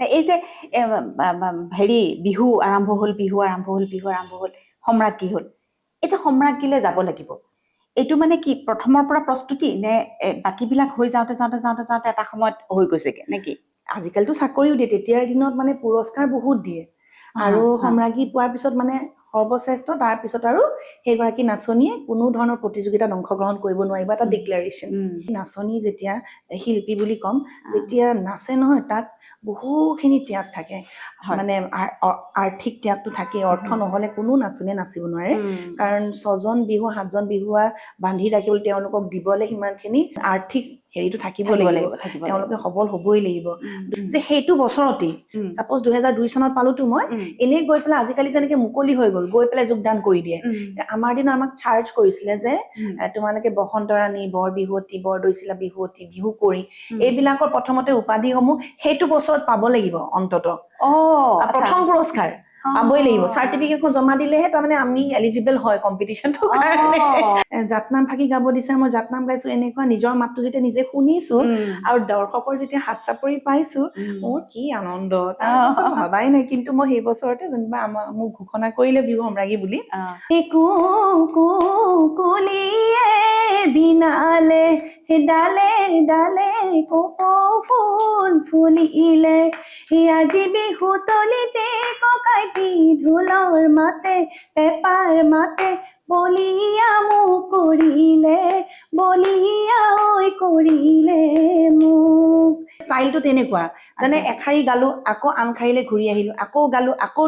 এই যে হেৰি বিহু আৰম্ভ হ'ল সম্ৰাজ্ঞী হ'ল এই যে সম্ৰাজ্ঞীলৈ যাব লাগিব এইটো মানে কি প্ৰথমৰ পৰা প্ৰস্তুতি নে বাকীবিলাক হৈ যাওঁতে এটা সময়ত হৈ গৈছেগে নেকি আজিকালিতো চাকৰিও দিয়ে তেতিয়াৰ দিনত মানে পুৰস্কাৰ বহুত দিয়ে আৰু সম্ৰাজ্ঞী পোৱাৰ পিছত মানে সৰ্বশ্ৰেষ্ঠ তাৰ পিছত আৰু সেইগৰাকী নাচনীয়ে কোনো ধৰণৰ প্ৰতিযোগিতাত অংশগ্ৰহণ কৰিব নোৱাৰিব এটা ডিক্লেৰেশ্যন নাচনী যেতিয়া শিল্পী বুলি ক'ম যেতিয়া নাচে নহয় তাত বহুখিনি ত্যাগ থাকে মানে আৰ্থিক ত্যাগটো থাকে অৰ্থ নহলে কোনো নাচনীয়ে নাচিব নোৱাৰে কাৰণ 6জন বিহু 7জন বিহুৱা বান্ধি ৰাখিবলৈ তেওঁলোকক দিবলৈ সিমানখিনি আৰ্থিক হেৰিটো থাকিব লাগিব তেওঁলোকে সবল হ'বই লাগিব যে সেইটো বছৰতেই সাপোজ 2002 চনত পালোতো মই এনে গৈ পেলাই আজিকালি যেনেকে মুকলি হৈ গ'ল গৈ পেলাই যোগদান কৰি দিয়ে আমাৰ দিনত আমাক চাৰ্জ কৰিছিলে যে তোমালোকে বসন্ত ৰাণী বৰ বিহুৱতী বৰদৈচিলা বিহুৱতী বিহু কৰি এইবিলাকৰ প্ৰথমতে উপাধিসমূহ সেইটো বছৰত পাব লাগিব অন্তত প্ৰথম পুৰস্কাৰ পাবই লাগিব চাৰ্টিফিকেটখন জমা দিলেহে তাৰমানে আমি এলিজিবল হয় কম্পিটিশনটোৰ কাৰণে জাতনাম ফাকি গাব দিছে মই জাতনাম গাইছো এনেকুৱা নিজৰ মাতটো যেতিয়া নিজে শুনিছো আৰু দৰ্শকৰ যেতিয়া হাত চাপৰি পাইছো মোৰ কি আনন্দ ভাবাই নাই কিন্তু মই সেই বছৰতে যেনিবা মোক ঘোষণা কৰিলে বিহু সম্ৰাজ্ঞী বুলি বিনালে ডালে ডালে কপৌ ফুল ফুলিলে আজি বিহু তলিতে ককাইটি ঢোলৰ মাতে পেপাৰ মাতে বলিয়া মোক কৰিলে বলিয়া ঐ কৰিলে মোক ষ্টাইলটো তেনেকুৱা যেনে এখাৰী গালো আকৌ আন খাৰিলে ঘূৰি আহিলো আকৌ গালো আকৌ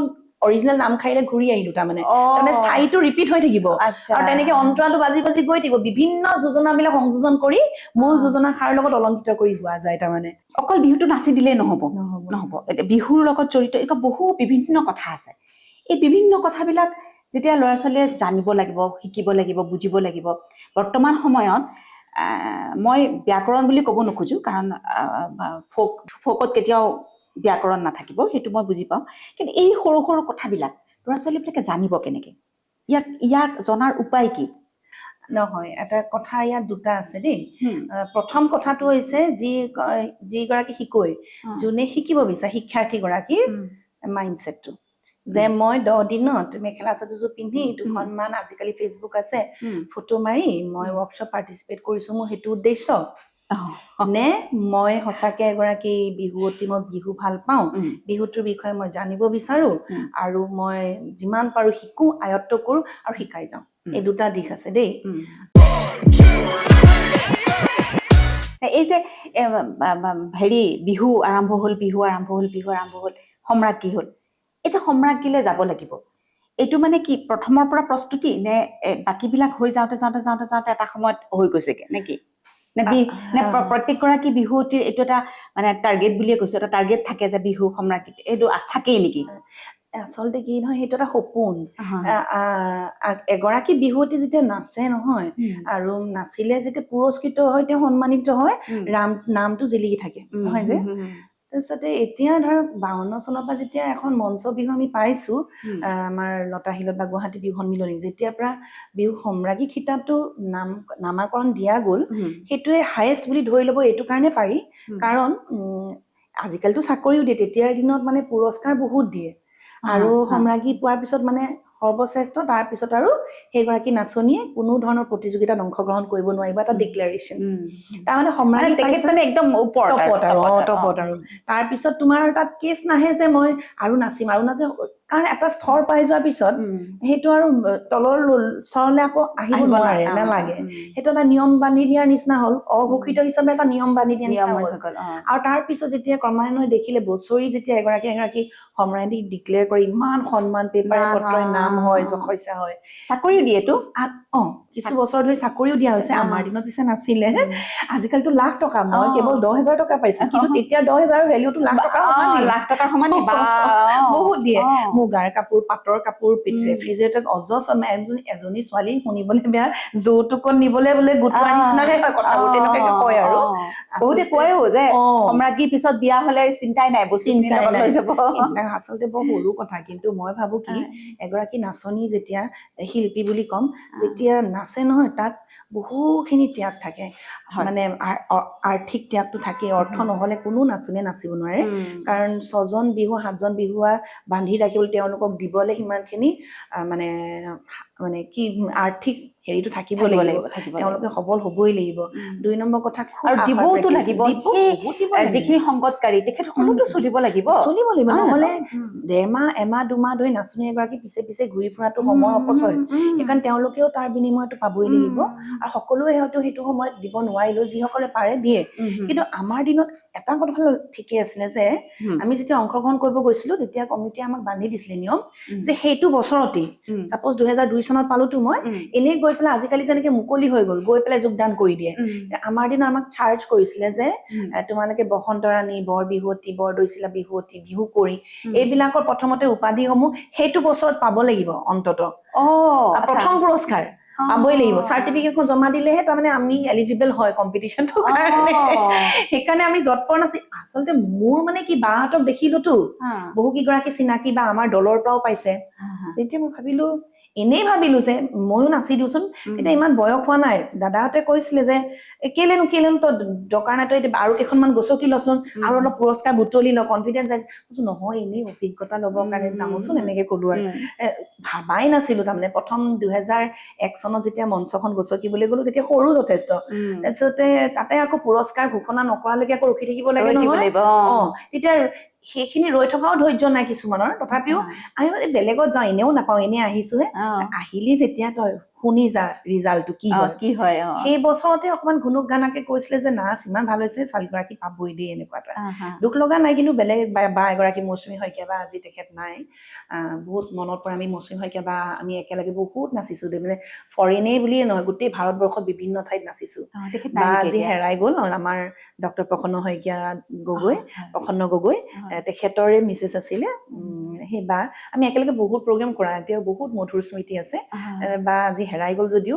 অৰিজিনেল নাম খাইলে ঘূৰি আহিলো তাৰমানে স্থায়ীটো ৰিপিট হৈ থাকিব আৰু তেনেকে অন্তৰাটো বাজি বাজি গৈ থাকিব বিভিন্ন যোজনাবিলাক সংযোজন কৰি মূল যোজনা খাৰ লগত অলংকৃত কৰি হোৱা যায় তাৰমানে অকল বিহুটো নাচি দিলেই নহব বিহুৰ লগত জড়িত এনেকুৱা বহু বিভিন্ন কথা আছে এই বিভিন্ন কথাবিলাক যেতিয়া ল'ৰা ছোৱালীয়ে জানিব লাগিব শিকিব লাগিব বুজিব লাগিব বৰ্তমান সময়ত মই ব্যাকৰণ বুলি ক'ব নোখোজো কাৰণ ফোকত কেতিয়াও ব্যাকৰণ নাথাকিব সেইটো মই বুজি পাওঁ কিন্তু এই সৰু সৰু কথাবিলাক ল'ৰা ছোৱালীবিলাকে জানিব কেনেকে ইয়াক জনাৰ উপায় কি নহয় এটা কথা ইয়াত দুটা আছে দেই প্ৰথম কথাটো হৈছে যিগৰাকী শিকয় যোনে শিকিব বিচাৰে শিক্ষাৰ্থীগৰাকীৰ মাইণ্ডছেটটো যে মই 10 দিনত মেখেলা চাদৰযোৰ পিন্ধি দুখনমান আজিকালি ফেচবুক আছে ফটো মাৰি মই ৱৰ্কশ্বপ পাৰ্টিচিপেট কৰিছো মোৰ সেইটো উদ্দেশ্য নে মই সঁচাকে এগৰাকী বিহুৱতী মই বিহু ভাল পাওঁ বিহুটোৰ বিষয়ে মই জানিব বিচাৰো আৰু মই যিমান পাৰো শিকো আয়ত্ত কৰো আৰু শিকাই যাওঁ এই দুটা দিশ আছে দেই এই যে হেৰি বিহু আৰম্ভ হ'ল সম্ৰাজ্ঞী হ'ল এই যে সম্ৰাজ্ঞীলৈ যাব লাগিব এইটো মানে কি প্ৰথমৰ পৰা প্ৰস্তুতি নে বাকীবিলাক হৈ যাওঁতে এটা সময়ত হৈ গৈছেগে নেকি নে প্ৰত্যেকগৰাকী বিহুৱতীৰ এইটো এটা মানে টাৰ্গেট বুলিয়ে কৈছো এটা টাৰ্গেট থাকে যে বিহু সম্ৰাজ্ঞী এইটো থাকেই নেকি আচলতে কি নহয় সেইটো এটা সপোন এগৰাকী বিহুৱতী যেতিয়া নাচে নহয় আৰু নাচিলে যেতিয়া পুৰস্কৃত হয় তেওঁ সন্মানিত হয় নামটো জিলিকি থাকে নহয় যে তাৰপিছতে এতিয়া ধৰক 52 চনৰ পৰা যেতিয়া এখন মঞ্চ বিহু আমি পাইছো আমাৰ লতাশিলত বা গুৱাহাটী বিহু সন্মিলনী যেতিয়াৰ পৰা বিহু সম্ৰাজ্ঞী খিতাপটো নামাকৰণ দিয়া গ'ল সেইটোৱে হায়েষ্ট বুলি ধৰি ল'ব এইটো কাৰণে পাৰি কাৰণ আজিকালিতো চাকৰিও দিয়ে তেতিয়াৰ দিনত মানে পুৰস্কাৰ বহুত দিয়ে আৰু সম্ৰাজ্ঞী পোৱাৰ পিছত মানে সৰ্বশ্ৰেষ্ঠ তাৰ পিছত আৰু সেইগৰাকী নাচনীয়ে কোনো ধৰণৰ প্ৰতিযোগিতাত অংশগ্ৰহণ কৰিব নোৱাৰিব এটা ডিক্লেৰেশ্যন তাৰমানে সম্ৰাজ্ঞী মানে একদম ওপৰত আৰু তাৰ পিছত তোমাৰ তাত কেছ নাহে যে মই আৰু নাচিম কাৰণ এটা স্তৰ পাই যোৱাৰ পিছত সেইটো আৰু তলৰ স্তৰলৈ আকৌ আহিব নোৱাৰে নালাগে সেইটো এটা নিয়ম বান্ধি দিয়াৰ নিচিনা হ'ল অঘোষিত হিচাপে এটা নিয়ম বান্ধি দিয়া নিচিনা হ'ল আৰু তাৰ পিছত যেতিয়া ক্ৰমান্বয়ে দেখিলে বছৰি যেতিয়া এগৰাকী সম্ৰাজ্ঞী ডিক্লেয়াৰ কৰি ইমান সন্মান পেপাৰে পত্ৰই নাম হয় যশস্যা হয় চাকৰিও দিয়েতো কিছু বছৰ ধৰি চাকৰিও দিয়া হৈছে আমাৰ দিনত পিছে নাছিলে আজিকালিতো লাখ টকা মই কেৱল 10,000 টকা পাইছো কিন্তু তেতিয়া 10,000ৰ ভেলিউটো লাখ টকাৰ সমান বহুত দিয়ে মুগাৰ কাপোৰ পাটৰ কাপোৰ ৰেফ্ৰিজাৰেটৰ অজস্ৰ এজনী ছোৱালী শুনিবলৈ বেয়া যৌতুকত নিবলৈ বোলে গোটোৱাৰ নিচিনাকে হয় কথাবোৰ তেনেকুৱাকে কয় আৰু বহুতে কয়ও যে সম্ৰাজ্ঞীৰ পিছত বিয়া হলে চিন্তাই নাই বস্তুখিনি লগত লৈ যাব আচলতে বৰ সৰু কথা কিন্তু মই ভাবো কি এগৰাকী নাচনী যেতিয়া শিল্পী বুলি ক'ম যেতিয়া নাচে নহয় তাত বহুখিনি ত্যাগ থাকে হয়। মানে আৰ্থিক ত্যাগটো থাকে অৰ্থ নহলে কোনো নাচনীয়ে নাচিব নোৱাৰে কাৰণ 6জন বিহু 7জন বিহুৱা বান্ধি ৰাখিবলৈ তেওঁলোকক দিবলৈ সিমানখিনি মানে মানে কি আৰ্থিক হেৰিটো থাকিব লাগিব তেওঁলোকে সবল হবই লাগিব 2 নম্বৰ কথা আৰু দিবওতো লাগিব যিখিনি সংগতকাৰী তেখেতসকলতো চলিব লাগিব নহলে ডেৰমাহ এমাহ 2 মাহ ধৰি নাচনী এগৰাকী পিছে পিছে ঘূৰি ফুৰাটো সময় অপচয় সেইকাৰণে তেওঁলোকেও তাৰ বিনিময়টো পাবই লাগিব আৰু সকলোৱে হয়তো সেইটো সময়ত দিব নোৱাৰিলেও যিসকলে পাৰে দিয়ে কিন্তু আমাৰ দিনত এটা কথা ঠিকে আছিলে যে আমি যেতিয়া অংশগ্ৰহণ কৰিব গৈছিলো তেতিয়া কমিটিয়ে আমাক বান্ধি দিছিলে নিয়ম যে সেইটো বছৰতেই সাপোজ 2002 চনত পালোতো মই এনেই গৈ পেলাই আজিকালি যেনেকে মুকলি হৈ গ'ল গৈ পেলাই যোগদান কৰি দিয়ে আমাৰ দিনত আমাক চাৰ্জ কৰিছিলে যে তোমালোকে বসন্তৰাণী বৰ বিহুৱতী বৰদৈচিলা বিহুৱতী বিহু কৰি এইবিলাকৰ প্ৰথমতে উপাধিসমূহ সেইটো বছৰত পাব লাগিব অন্ততঃ প্ৰথম পুৰস্কাৰ পাবই লাগিব চাৰ্টিফিকেটখন জমা দিলেহে তাৰমানে আমি এলিজিবল হয় কম্পিটিশ্যনটোৰ কাৰণে সেইকাৰণে আমি যৎপৰ নাছিল আচলতে মোৰ মানে কি বাহঁতক দেখিলোতো বহু কেইগৰাকী চিনাকি বা আমাৰ দলৰ পৰাও পাইছে তেতিয়া মই ভাবিলো যে ময়ো নাচি দিওঁচোন তেতিয়া ইমান বয়স হোৱা নাই দাদাহঁতে কৈছিলে যে কেলেনো তই দৰকাৰ নাই তই আৰু কেইখনমান গছকি লচোন আৰু অলপ পুৰস্কাৰ বুটলি ল কনফিডেন্স আছে নহয় এনেই অভিজ্ঞতা ল'বৰ কাৰণে যাওঁচোন এনেকে ক'লো আৰু ভাবাই নাছিলো তাৰমানে প্ৰথম 2001 চনত যেতিয়া মঞ্চখন গছকিবলৈ গলো তেতিয়া সৰু যথেষ্ট তাৰপিছতে তাতে আকৌ পুৰস্কাৰ ঘোষণা নকৰালৈকে আকৌ ৰখি থাকিব লাগে নহয় তেতিয়া সেইখিনি ৰৈ থকাও ধৈৰ্য নাই কিছুমানৰ তথাপিও আমি মানে বেলেগত যাওঁ এনেও নাপাওঁ এনেই আহিছোহে আহিলি যেতিয়া তই শুনি যা ৰিজাল্টটো কি হয় সেই বছৰতে অকমান ঘুনুক গানাকে কৈছিলে যে নাচ ইমান ভাল হৈছে ছোৱালীগৰাকী পাবই দেই এনেকুৱা এটা দুখ লগা নাই কিন্তু বেলেগ বা এগৰাকী মৌচুমী শইকীয়া বা আজি তেখেত নাই বহুত মনত পৰে আমি মৌচুমী শইকীয়া বা আমি একেলগে বহুত নাচিছো মানে ফৰেনেই বুলিয়ে নহয় গোটেই ভাৰতবৰ্ষত বিভিন্ন ঠাইত নাচিছো বা আজি হেৰাই গ'ল আমাৰ ডক্টৰ প্ৰসন্ন শইকীয়া প্ৰসন্ন গগৈ তেখেতৰে মিছেছ আছিলে সেইবাৰ আমি একেলগে বহুত প্ৰগ্ৰেম কৰা এতিয়াও বহুত মধুৰ স্মৃতি আছে বা আজি হেৰাই গ'ল যদিও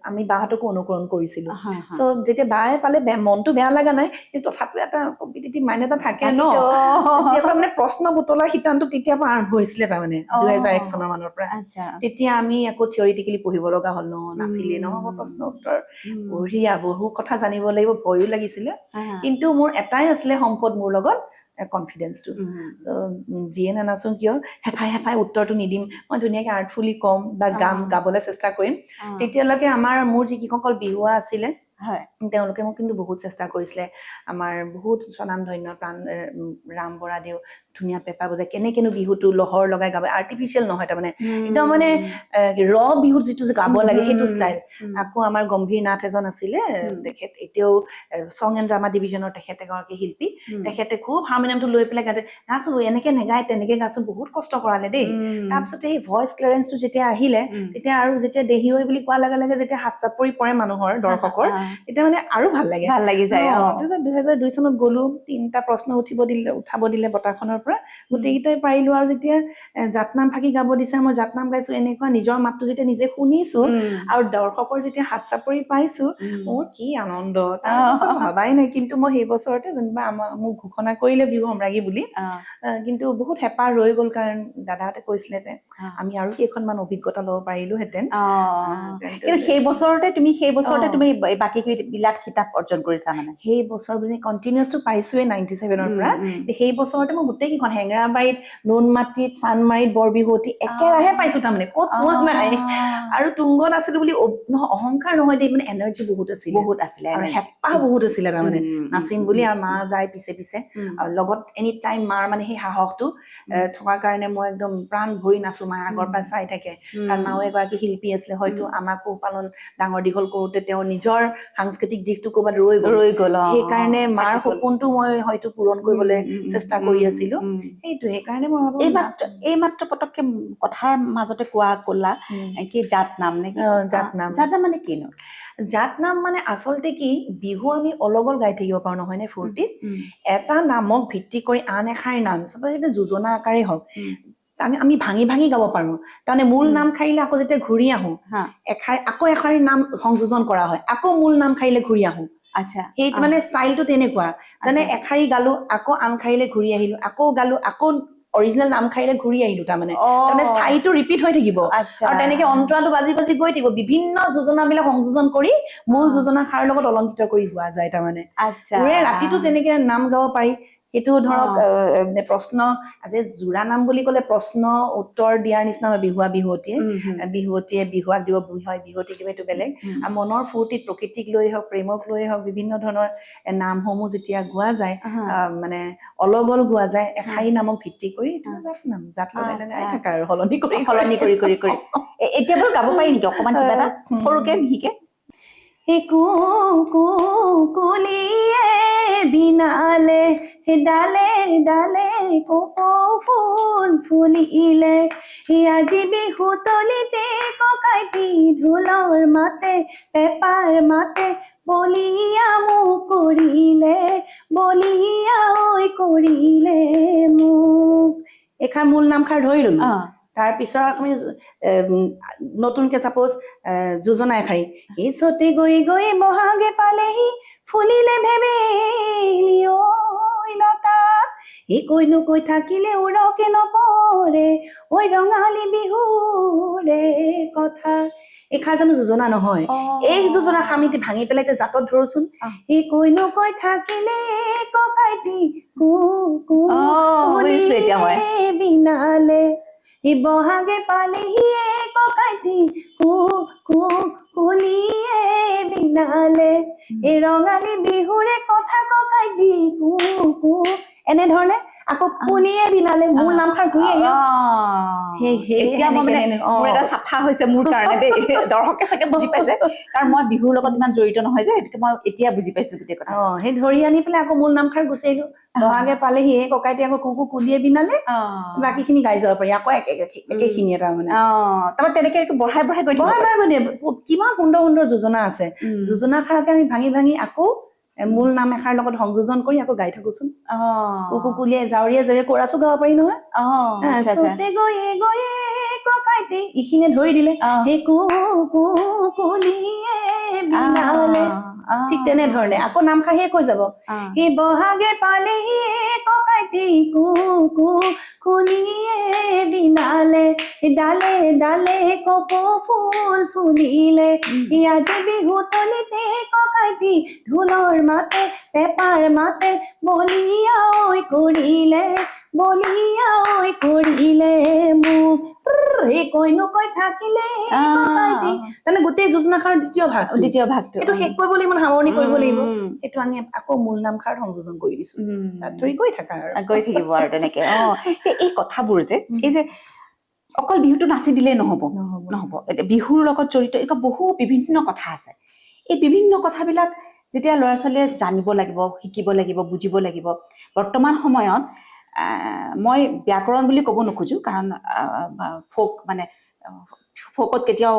আমি বাহঁতকো অনুকৰণ কৰিছিলো চ' যেতিয়া বায়ে পালে মনটো বেয়া লগা নাই কিন্তু তথাপিও এটা কম্পিটিটিভ মাইণ্ড এটা থাকে ন তেতিয়াৰ পৰা মানে প্ৰশ্ন বুটলাৰ শিতানটো তেতিয়াৰ পৰা আৰম্ভ হৈছিলে তাৰমানে 2001 চনৰ মানৰ পৰা তেতিয়া আমি আকৌ থিয়ৰিটিকেলি পঢ়িব লগা হ'ল নাচিলে নহ'ব প্ৰশ্ন উত্তৰ বঢ়িয়া বহু কথা জানিব লাগিব ভয়ো লাগিছিলে কিন্তু মোৰ এটাই আছিলে সম্পদ মোৰ লগত কনফিডেন্সটো যিয়ে নানাচোন কিয় হেফাই উত্তৰটো নিদিম মই ধুনীয়াকে আৰ্টফুলি কম বা গাবলৈ চেষ্টা কৰিম তেতিয়ালৈকে মোৰ যিসকল বিহুৱা আছিলে তেওঁলোকে মোক কিন্তু বহুত চেষ্টা কৰিছিলে আমাৰ বহুত স্বনামধন্য প্ৰাণ ৰাম বৰাদেউ ধুনীয়া পেপা বজাই কেনেকেনো বিহুটো লহৰ লগাই গাব আৰ্টিফিচিয়েল নহয় তাৰমানে একদম মানে বিহুত যিটো গাব লাগে সেইটো ষ্টাইল আকৌ আমাৰ গম্ভীৰ নাথ এজন আছিলে তেখেত এতিয়াও চং এণ্ড ড্ৰামা ডিভিজনৰ তেখেত এগৰাকী শিল্পী তেখেতে খুব হাৰমনিয়ামটো লৈ পেলাই গাতে গাচোন এনেকে নেগাই তেনেকে গাচোন বহুত কষ্ট কৰালে দেই তাৰপিছতে সেই ভইচ ক্লিয়াৰেন্সটো যেতিয়া আহিলে তেতিয়া আৰু যেতিয়া দেহি হৈ বুলি কোৱাৰ লগে লগে যেতিয়া হাত চাপৰি পৰে মানুহৰ দৰ্শকৰ তেতিয়া মানে আৰু ভাল লাগি যায় তাৰপিছত 2002 চনত গলো 3টা প্ৰশ্ন উঠাব দিলে বঁটাখনৰ পৰা গোটেইকেইটাই পাৰিলো আৰু যেতিয়া জাতনাম ফাকি গাব দিছে মই জাতনাম গাইছো এনেকুৱা নিজৰ মাতটো যেতিয়া নিজে শুনিছো আৰু দৰ্শকৰ যেতিয়া হাত চাপৰি পাইছো মোৰ কি আনন্দ তাৰপিছত ভাবাই নাই কিন্তু মই সেই বছৰতে যেনিবা মোক ঘোষণা কৰিলে বিহু সম্ৰাজ্ঞী বুলি কিন্তু বহুত হেঁপাহ ৰৈ গ'ল কাৰণ দাদাহঁতে কৈছিলে যে আমি আৰু কেইখনমান অভিজ্ঞতা ল'ব পাৰিলোহেঁতেন কিন্তু সেই বছৰতে তুমি বাকী বিলাক কিতাপ অৰ্জন কৰিছা মানে সেই বছৰ বুলি কণ্টিনিউছটো পাইছোৱে 97ৰ পৰা সেই বছৰতে মই গোটেই কেইখন হেঙেৰাবাৰীত নুনমাটিত চানমাৰীত বৰবিহুৱতী একেৰাহে পাইছো তাৰমানে ক'ত পোৱা নাই আৰু তুংগত আছিলো বুলি অহংকাৰ নহয় দেই মানে এনাৰ্জি বহুত আছিলে আৰু হেঁপাহ বহুত আছিলে তাৰমানে নাচিম বুলি আৰু মা যায় পিছে পিছে আৰু লগত এনি টাইম মাৰ মানে সেই সাহসটো থকাৰ কাৰণে মই একদম প্ৰাণ ভৰি নাচো মায়ে আগৰ পৰা চাই থাকে কাৰণ মাও এগৰাকী শিল্পী আছিলে হয়তো আমাক পোহপালন ডাঙৰ দীঘল কৰোতে তেওঁ নিজৰ সাংস্কৃতিক দিশটো ক'ৰবাত ৰৈ গ'ল সেইকাৰণে মাৰ সপোনটো মই হয়তো পূৰণ কৰিবলৈ চেষ্টা কৰি আছিলো সেইটো সেইকাৰণে মই ভাবো এই মাত্ৰ পতককে কথাৰ মাজতে ক'লা কি জাত নাম নে কি জাত নাম মানে কিনো জাত নাম মানে আচলতে কি বিহু আমি অলগল গাই থাকিব পাৰো নহয় নে ফূৰ্তিত এটা নামক ভিত্তি কৰি আন এষাৰ নাম সেইটো যোজনা আকাৰে হওক আমি ভাঙি ভাঙি গাব পাৰো তাৰমানে মূল নাম খাৰিলে আকৌ যেতিয়া ঘূৰি আহো আকৌ এষাৰি নাম সংযোজন কৰা হয় আকৌ মূল নাম খাৰিলে ঘূৰি আহো আচ্ছা সেইটো মানে ষ্টাইলটো তেনেকুৱা যেনে এষাৰি গালো আকৌ আন খাৰিলে ঘূৰি আহিলো আকৌ গালো আকৌ অৰিজিনেল নামখাইৰে ঘূৰি আহিলো তাৰমানে স্থায়ীটো ৰিপিট হৈ থাকিব আচ্ছা আৰু তেনেকে অন্তৰাটো বাজি বাজি গৈ থাকিব বিভিন্ন যোজনাবিলাক সংযোজন কৰি মূল যোজনা সাৰ লগত অলংকৃত কৰি গোৱা যায় তাৰমানে আচ্ছা পুৰে ৰাতিটো তেনেকে নাম গাব পাৰি সেইটো ধৰক প্ৰশ্ন আজি জোৰা নাম বুলি ক'লে প্ৰশ্ন উত্তৰ দিয়াৰ নিচিনা হয় বিহুৱতীয়ে বিহুৱাক দিব বিহুৱতী দিব এইটো বেলেগ আৰু মনৰ ফূৰ্তিত প্ৰকৃতিক লৈ হওক প্ৰেমক লৈ হওক বিভিন্ন ধৰণৰ নামসমূহ যেতিয়া গোৱা যায় মানে অলগল গোৱা যায় এষাৰী নামক ভিত্তি কৰি জাত লগাই থাকা আৰু সলনি কৰি এতিয়া বাৰু গাব পাৰি নেকি অকমান কিবা এটা সৰুকে মিহিকে কুলিয়ে বিনালে ডালে ডালে কপৌ ফুল ফুলিলে আজি বিহু তলিতে ককাইটি ঢোলৰ মাতে পেপাৰ মাতে বলিয়া মোক কৰিলে বলিয়া ঐ কৰিলে মোক এষাৰ মূল নামষাৰ ধৰি ললো তাৰ পিছত আমি নতুনকে চাপোজ যোজনা এষাৰী ইছতে গৈ গৈ বহাগে পালেহি ফুলিলে ভেবেলি ঐ লতা এই কৈনো কৈ থাকিলে উৰকে নপৰে ঐ ৰঙালী বিহুৰে কথা এষাৰ জানো যোজনা নহয় এই যোজনা সামিতি ভাঙি পেলাই জাতত ধৰোচোন এই কৈনো কৈ থাকিলে ককাইটি বিনালে বহাগে পালেহি ককাইটি কুলিয়ে বিনালে এই ৰঙালী বিহুৰে কথা ককাইটি এনেধৰণে আকৌ কুলিয়ে বিনালে মূল নামষাৰ ঘূৰি এটা চাফা হৈছে মোৰ কাৰণে দেই দৰ্শকে চাগে বুজি পাইছে কাৰণ মই বিহুৰ লগত ইমান জড়িত নহয় যে গতিকে মই এতিয়া বুজি পাইছো গোটেই কথা সেই ধৰি আনি পেলাই আকৌ মূল নামষাৰ গুচি আহিলো বহাগে পালেহি ককাইটি আকৌ কুলিয়ে বিনালে বাকী খিনি গাই যাব পাৰি আকৌ একেখিনিয়ে তাৰমানে তাৰপৰা তেনেকে বঢ়াই বঢ়াই গৈ কিমান সুন্দৰ সুন্দৰ যোজনা আছে যোজনা খাৰকে আমি ভাঙি ভাঙি আকৌ মূল নাম এষাৰ লগত সংযোজন কৰি আকৌ গাই থাকোচোন কুকুলিয়ে জাউৰীয়ে জৰে কোৰাছো গাব পাৰি নহয় গৈয়ে গৈয়ে ককাইটি ইখিনিয়ে ধৰি দিলে সেই কুকুলিয়ে বিনালে ঠিক তেনেধৰণে আকৌ নামষাৰ শেষ হৈ যাব সেই বহাগে পালেহি ককাইটি কুকুলিয়ে বিনালে ডালে ডালে কপৌ ফুল ফুলিলে আজি বিহু তলিতে ককাইটি ঢোলৰ মাতে পেপাৰ মাতে বলিয়া ঐ কৰিলে মোক এই কৈনো কৈ থাকিলে মানে গোটেই যোজনাষাৰ দ্বিতীয় ভাগটো এইটো শেষ কৰিব লাগিব সামৰণি কৰিব লাগিব সেইটো আমি আকৌ মূল নামষাৰ সংযোজন কৰি দিছো তাত ধৰি গৈ থাকিব আৰু তেনেকে এই কথাবোৰ যে এই যে অকল বিহুটো নাচি দিলেই নহব বিহুৰ লগত জড়িত এনেকুৱা বহু বিভিন্ন কথা আছে এই বিভিন্ন কথাবিলাক যেতিয়া ল'ৰা ছোৱালীয়ে জানিব লাগিব শিকিব লাগিব বুজিব লাগিব বৰ্তমান সময়ত মই ব্যাকৰণ বুলি ক'ব নোখোজো কাৰণ ফোকত কেতিয়াও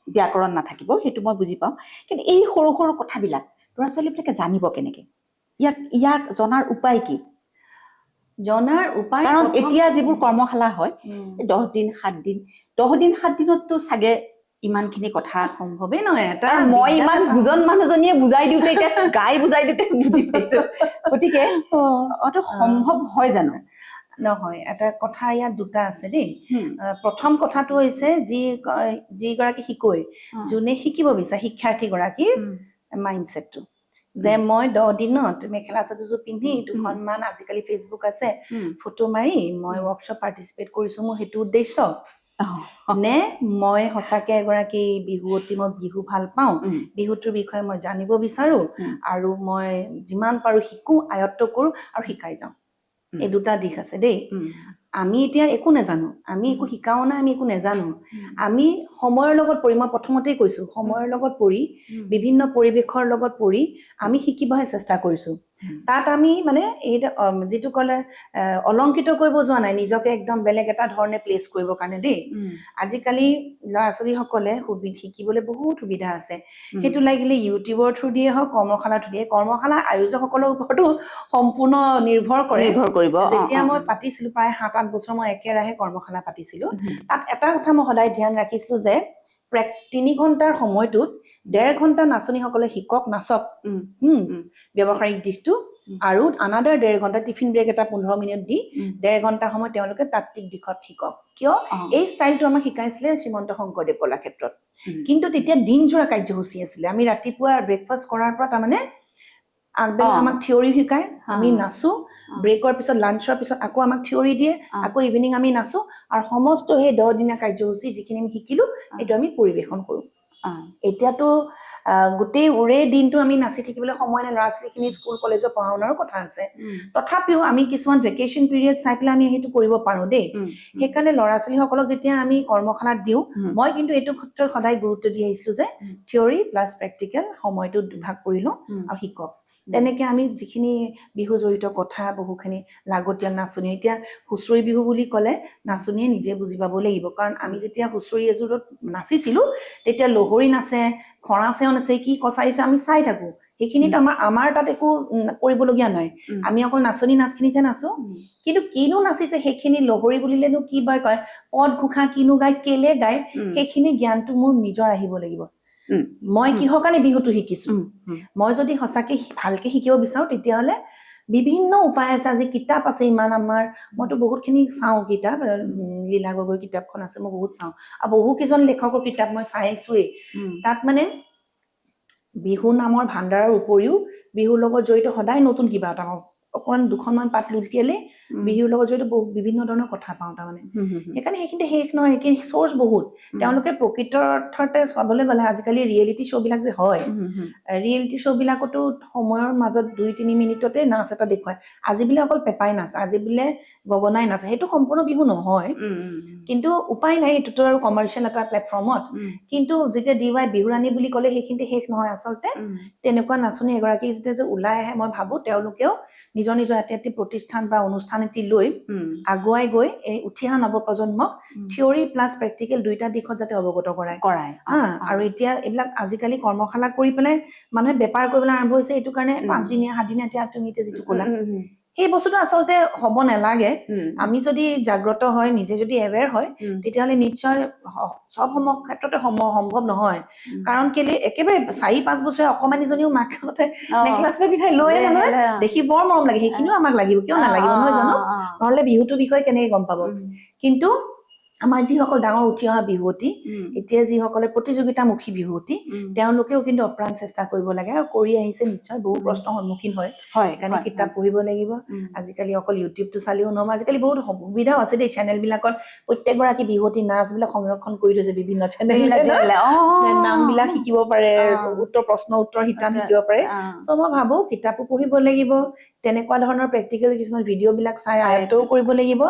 ব্যাকৰণ নাথাকিব সেইটো মই বুজি পাওঁ কিন্তু এই সৰু সৰু কথাবিলাক ল'ৰা ছোৱালীবিলাকে জানিব কেনেকে ইয়াক জনাৰ উপায় কি জনাৰ উপায় কাৰণ এতিয়া যিবোৰ কৰ্মশালা হয় 10 দিন 7 দিন 10 দিন 7 দিনততো চাগে ইমানখিনি কথা সম্ভৱেই নহয় কাৰণ মই ইমান বুজন মানুহজনীয়ে বুজাই দিওঁতে এতিয়া গাই বুজাই দিওঁতে বুজি পাইছো গতিকে অত সম্ভৱ হয় জানো নহয় এটা কথা ইয়াত দুটা আছে দেই প্ৰথম কথাটো হৈছে যিগৰাকী শিকয় যোনে শিকিব বিচাৰে শিক্ষাৰ্থী গৰাকীৰ মাইণ্ডছেটটো যে মই 10 দিনত মেখেলা চাদৰযোৰ পিন্ধি দুখনমান আজিকালি ফেচবুক আছে ফটো মাৰি মই ৱৰ্কশ্বপ পাৰ্টিচিপেট কৰিছো মোৰ সেইটো উদ্দেশ্য নে মই সঁচাকে এগৰাকী বিহুৱতী মই বিহু ভাল পাওঁ বিহুটোৰ বিষয়ে মই জানিব বিচাৰো আৰু মই যিমান পাৰো শিকো আয়ত্ব কৰো আৰু শিকাই যাওঁ এই দুটা দিশ আছে দেই আমি এতিয়া একো নাজানো আমি একো শিকাও নাই আমি একো নাজানো আমি সময়ৰ লগত পৰি মই প্ৰথমতেই কৈছো সময়ৰ লগত পৰি বিভিন্ন পৰিৱেশৰ লগত পৰি আমি শিকিবহে চেষ্টা কৰিছো তাত আমি মানে এই যেটো কলে অলংকিত কৰিব যোৱা নাই নিজকে একদম বেলেগ এটা ধৰণে প্লেস কৰিব কাৰণে দেই আজিকালি ল'ৰা ছোৱালীসকলে শিকিবলৈ বহুত সুবিধা আছে সেইটো লাগিলে ইউটিউবৰ থ্ৰু দিয়ে হওক কৰ্মশালা থ্ৰু দিয়ে কৰ্মশালা আয়োজকসকলৰ ওপৰতো সম্পূৰ্ণ নিৰ্ভৰ কৰিব যেতিয়া মই পাতিছিলো প্ৰায় 7-8 বছৰ মই একেৰাহে কৰ্মশালা পাতিছিলো তাত এটা কথা মই সদায় ধ্যান ৰাখিছিলো যে 3 ঘণ্টাৰ সময়টোত 1.5 ঘণ্টা নাচনীসকলে শিকক নাচক ব্যৱহাৰিক দিশটো আৰু আনাদাৰ 1.5 ঘণ্টা টিফিন ব্ৰেক এটা 15 মিনিট দি 1.5 ঘণ্টা সময় তেওঁলোকে তাত্ত্বিক দিশত শিকক কিয় এই ষ্টাইলটো আমাক শিকাইছিলে শ্ৰীমন্ত শংকৰদেৱ কলাক্ষেত্ৰত কিন্তু তেতিয়া দিনজোৰা কাৰ্যসূচী আছিলে আমি ৰাতিপুৱা ব্ৰেকফাষ্ট কৰাৰ পৰা তাৰমানে আগবেলা আমাক থিয়ৰি শিকায় আমি নাচো ব্ৰেকৰ পিছত লাঞ্চৰ পিছত আকৌ আমাক থিয়ৰি দিয়ে আকৌ ইভিনিং আমি নাচো আৰু সমস্ত সেই 10 দিনীয়া কাৰ্যসূচী যিখিনি আমি শিকিলো এইটো আমি পৰিৱেশন কৰো এতিয়াতো গোটেই উৰে দিনটো আমি নাচি থাকিবলৈ সময় নাই ল'ৰা ছোৱালীখিনি স্কুল কলেজৰ পঢ়া শুনাৰো কথা আছে তথাপিও আমি কিছুমান ভেকেশ্যন পিৰিয়ড চাই পেলাই আমি সেইটো কৰিব পাৰো দেই সেইকাৰণে ল'ৰা ছোৱালীসকলক যেতিয়া আমি কৰ্মশালাত দিওঁ মই কিন্তু এইটো ক্ষেত্ৰত সদায় গুৰুত্ব দি আহিছিলো যে থিয়ৰি প্লাছ প্ৰেক্টিকেল সময়টো দুভাগ কৰি লওঁ আৰু শিকক তেনেকে আমি যিখিনি বিহু জড়িত কথা বহুখিনি লাগতিয়াল নাচনি এতিয়া হুঁচৰি বিহু বুলি ক'লে নাচনীয়ে নিজে বুজি পাব লাগিব কাৰণ আমি যেতিয়া হুঁচৰি এযোৰত নাচিছিলো তেতিয়া লহৰি নাচে খৰাচেও নাচে কি কচাইছে আমি চাই থাকো সেইখিনিত আমাৰ তাত একো কৰিবলগীয়া নাই আমি অকল নাচনী নাচখিনিতহে নাচো কিন্তু কিনো নাচিছে সেইখিনি লহৰি বুলিলেনো কি বা কয় পদ ঘোষা কিনো গায় কেলে গায় সেইখিনি জ্ঞানটো মোৰ নিজৰ আহিব লাগিব মই কিহৰ কাৰণে বিহুটো শিকিছো মই যদি সঁচাকে ভালকে শিকিব বিচাৰো তেতিয়াহ'লে বিভিন্ন উপায় আছে আজি কিতাপ আছে ইমান আমাৰ মইতো বহুতখিনি চাওঁ কিতাপ লীলা গগৈৰ কিতাপখন আছে মই বহুত চাওঁ আৰু বহু কেইজন লেখকৰ কিতাপ মই চাইছোৱেই তাত মানে বিহু নামৰ ভাণ্ডাৰৰ উপৰিও বিহুৰ লগত জড়িত সদায় নতুন কিবা এটা অকণমান দুখনমান পাত লুটিয়ালে বিহুৰ লগত জড়িত বিভিন্ন ধৰণৰ কথা পাওঁ তাৰমানে সেইকাৰণে সেইখিনিতে শেষ নহয় সেইখিনি চ'ৰ্চ বহুত তেওঁলোকে প্ৰকৃত অৰ্থতে চাবলৈ গ'লে আজিকালি ৰিয়েলিটি শ্ব'বিলাক যে হয় ৰিয়েলিটি শ্ব'বিলাকতো সময়ৰ মাজত 2-3 মিনিটতে নাচ এটা দেখুৱায় আজি বোলে অকল পেপাই নাচ আজি বোলে গগনাই নাচ সেইটো সম্পূৰ্ণ বিহু নহয় কিন্তু উপায় নাই এইটোতো আৰু কমাৰ্চিয়েল এটা প্লেটফৰ্মত কিন্তু যেতিয়া DY বিহুৰাণী বুলি ক'লে সেইখিনিতে শেষ নহয় আচলতে তেনেকুৱা নাচনী এগৰাকী যেতিয়া যে ওলাই আহে মই ভাবো তেওঁলোকেও নিজৰ নিজৰ এটি প্ৰতিষ্ঠান বা অনুষ্ঠান এটি লৈ আগুৱাই গৈ এই উঠি অহা নৱপ্ৰজন্মক থিয়ৰি প্লাছ প্ৰেক্টিকেল দুইটা দিশত যাতে অৱগত কৰায় আৰু এতিয়া এইবিলাক আজিকালি কৰ্মশালা কৰি পেলাই মানুহে বেপাৰ কৰিবলৈ আৰম্ভ হৈছে এইটো কাৰণে 5 দিনীয়া 7 দিনীয়া এতিয়া তুমি যিটো ক'লা সেই বস্তুটো আচলতে হ'ব নালাগে আমি যদি জাগ্ৰত হয় নিজে যদি এৱেৰ হয় তেতিয়াহ'লে নিশ্চয় সব ক্ষেত্ৰতে সম্ভৱ নহয় কাৰণ কেলে একেবাৰে 4-5 বছৰীয়া অকমানিজনীও মাকহঁতে মেখেলা চাদৰ পিন্ধাই লৈ আনে দেখি বৰ মৰম লাগে সেইখিনিও আমাক লাগিব কিয় নালাগিব নহয় জানো নহ'লে বিহুটোৰ বিষয়ে কেনেকৈ গম পাব কিন্তু আমাৰ যিসকল ডাঙৰ উঠি অহা বিহুৱতী এতিয়া যিসকলে প্ৰতিযোগিতামুখী বিহুৱতী তেওঁলোকেও কিন্তু অপ্ৰাণ চেষ্টা কৰিব লাগে আৰু কৰি আহিছে নিশ্চয় বহু প্ৰশ্নৰ সন্মুখীন হয় সেইকাৰণে কিতাপ পঢ়িব লাগিব আজিকালি অকল ইউটিউবটো চালেও নহব আজিকালি বহুত সুবিধাও আছে দেই চেনেলবিলাকত প্ৰত্যেকগৰাকী বিহুৱতী নাচবিলাক সংৰক্ষণ কৰি থৈছে বিভিন্ন চেনেল নামবিলাক শিকিব পাৰে প্ৰশ্ন উত্তৰ শিতান শিকিব পাৰে চ' মই ভাবো কিতাপো পঢ়িব লাগিব তেনেকুৱা ধৰণৰ প্ৰেক্টিকেল কিছুমান ভিডিঅ'বিলাক চাই আয়ত্তও কৰিব লাগিব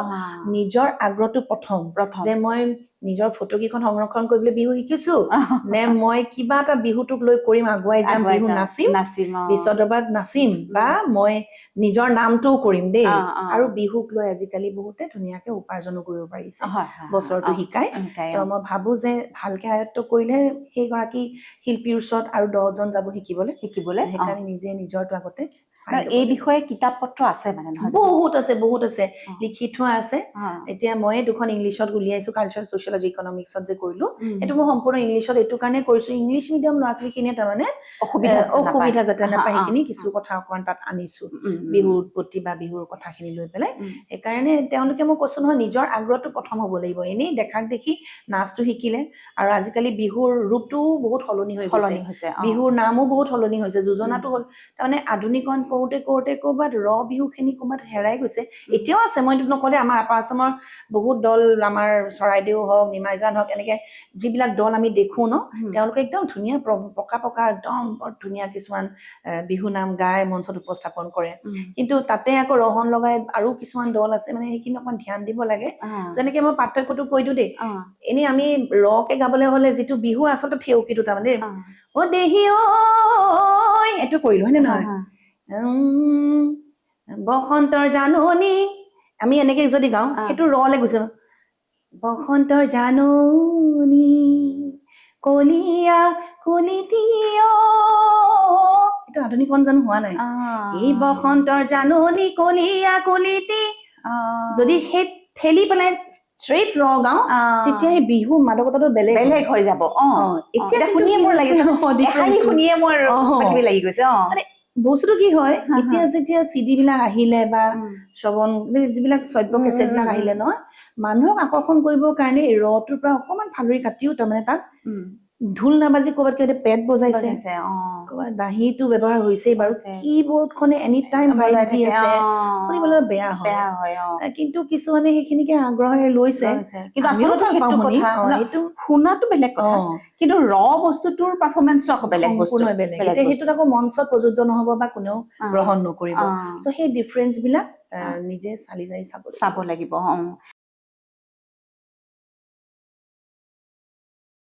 নিজৰ আগ্ৰহটো প্ৰথম যে মই নিজৰ ফটোকেইখন সংৰক্ষণ কৰিবলৈ বিহু শিকিছো নে মই কিবা এটা বিহুটোক লৈ কৰিম আগুৱাই যাম বিহু নাচিম বিশ্বদৰবাৰত নাচিম বা মই নিজৰ নামটোও কৰিম দেই আৰু বিহুক লৈ আজিকালি বহুতে ধুনীয়াকে উপাৰ্জনো কৰিব পাৰিছে বছৰটো শিকাই তো মই ভাবো যে ভালকে আয়ত্ত কৰিলে সেইগৰাকী শিল্পীৰ ওচৰত আৰু 10জন যাব শিকিবলৈ সেইকাৰণে নিজে নিজৰটো আগতে এই বিষয়ে কিতাপ পত্ৰ আছে মানে নহয় বহুত আছে লিখি থোৱা আছে এতিয়া মই 2খন ইংলিছত উলিয়াইছো কালচাৰ ছচিয়লজি ইকনমিক্সত যে কৰিলো সেইটো মই সম্পূৰ্ণ ইংলিছত এইটো কাৰণে কৰিছো ইংলিছ মিডিয়াম ল'ৰা ছোৱালীখিনিয়ে তাৰমানে অসুবিধা যাতে নাপায় সেইখিনি কিছু কথা অকণমান তাত আনিছো বিহুৰ উৎপত্তি বা বিহুৰ কথাখিনি লৈ পেলাই সেইকাৰণে তেওঁলোকে মই কৈছো নহয় নিজৰ আগ্ৰহটো প্ৰথম হ'ব লাগিব এনেই দেখাক দেখি নাচটো শিকিলে আৰু আজিকালি বিহুৰ ৰূপটোও বহুত সলনি হৈছে বিহুৰ নামো বহুত সলনি হৈছে যোজনাটো হ'ল তাৰমানে আধুনিকৰণ কৰোঁতে ক'ৰবাত বিহুখিনি ক'ৰবাত হেৰাই গৈছে এতিয়াও আছে মই নকলে আমাৰ আপাৰ আসামৰ বহুত দল আমাৰ চৰাইদেউ হওক নিমাইজান হওক এনেকে যিবিলাক দল আমি দেখো ন তেওঁলোকে একদম ধুনীয়া পকা একদম বৰ ধুনীয়া কিছুমান বিহু নাম গাই মঞ্চত উপস্থাপন কৰে কিন্তু তাতে আকৌ ৰহন লগাই আৰু কিছুমান দল আছে মানে সেইখিনি অকমান ধ্যান দিব লাগে যেনেকে মই পাৰ্থক্যটো কৈ দিওঁ দেই এনেই আমি ৰকে গাবলৈ হলে যিটো বিহু আচলতে থেউকিটো তাৰমানে অ দেহি ঐ এইটো কৰিলো হয় নে নহয় বসন্তৰ জাননী আমি এনেকে যদি গাওঁ সেইটো ৰলে গৈছে বসন্তৰ জাননী কলিয়া কলিতীয় এইটো আধুনিকৰণ জানো হোৱা নাই এই বসন্তৰ জাননী কলিয়া কলিতি যদি সেই ঠেলি পেলাই ষ্ট্ৰেইট ৰ গাওঁ তেতিয়া সেই বিহু মাদকতাটো বেলেগ হৈ যাব এতিয়া শুনিয়ে মোৰ লাগিছে শুনিয়ে মোৰ লাগি গৈছে বস্তুটো কি হয় হা, হা। এতিয়া যেতিয়া চিডি বিলাক আহিলে বা শ্ৰৱণ যিবিলাক শ্ৰব্য কেছেট বিলাক আহিলে নহয় মানুহক আকৰ্ষণ কৰিবৰ কাৰণে ৰটোৰ পৰা অকমান ফালৰি কাটিও তাৰমানে তাত ঢোল নাবাজি ক'ৰবাত কিবা পেড বজাইছে ক'ৰবাত বাঁহীটো ব্যৱহাৰ হৈছেই বাৰু হৈছে। কীবৰ্ড খনে এনি টাইম ভাইব দি আছে শুনিবলৈ বেয়া হয় কিন্তু কিছুমানে সেইখিনিকে আগ্ৰহেৰে লৈছে কিন্তু আমিও আচলতে ভাল পাওঁ সেইটো শুনি কথা সেইটো শুনাটো বেলেগ কথা কিন্তু বস্তুটোৰ পাৰফৰমেন্সটো আকৌ বেলেগ বস্তু সম্পূৰ্ণ বেলেগ এতিয়া সেইটোত আকৌ মঞ্চত প্ৰযোজ্য নহ'ব বা কোনেও গ্ৰহণ নকৰিব চ' সেই ডিফাৰেন্স বিলাক নিজে চালি জাৰি চাব চাব লাগিব